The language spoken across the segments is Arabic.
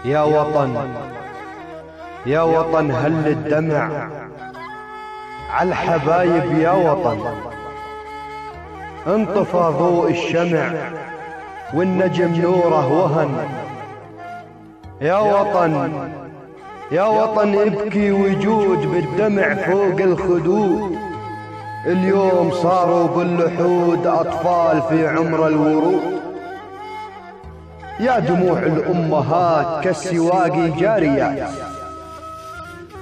يا وطن يا وطن هل الدمع عالحبايب يا وطن، انطفى ضوء الشمع والنجم نوره وهن. يا وطن يا وطن ابكي وجود بالدمع فوق الخدود، اليوم صاروا باللحود أطفال في عمر الورود. يا دموع الأمهات كالسواقي جاريات،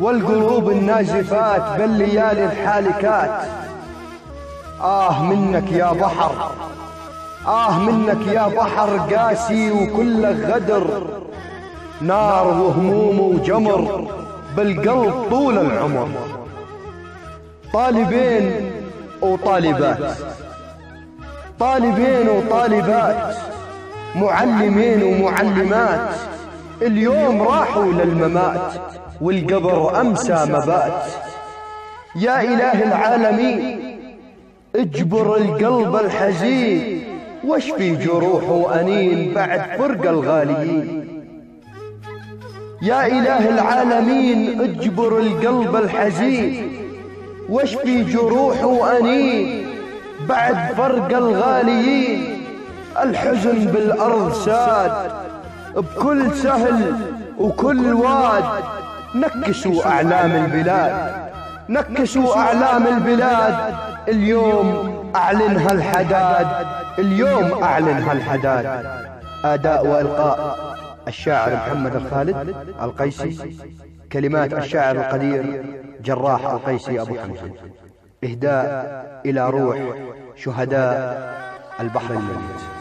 والقلوب النازفات بالليالي الحالكات. منك يا بحر، منك يا بحر قاسي وكله غدر، نار وهموم وجمر بالقلب طول العمر. طالبين وطالبات، طالبين وطالبات، معلمين ومعلمات، اليوم راحوا للممات والقبر أمسى مبات. يا إله العالمين اجبر القلب الحزين، واشفي جروح وأنين بعد فرق الغاليين. يا إله العالمين اجبر القلب الحزين، واشفي جروح وأنين بعد فرق الغاليين. الحزن بالأرض ساد بكل سهل وكل واد، نكسوا أعلام البلاد، نكسوا أعلام البلاد. اليوم أعلنها الحداد، اليوم أعلنها الحداد. أداء وإلقاء الشاعر محمد الخالد القيسي، كلمات الشاعر القدير جراح القيسي أبو حمزة. إهداء إلى روح شهداء البحر الميت.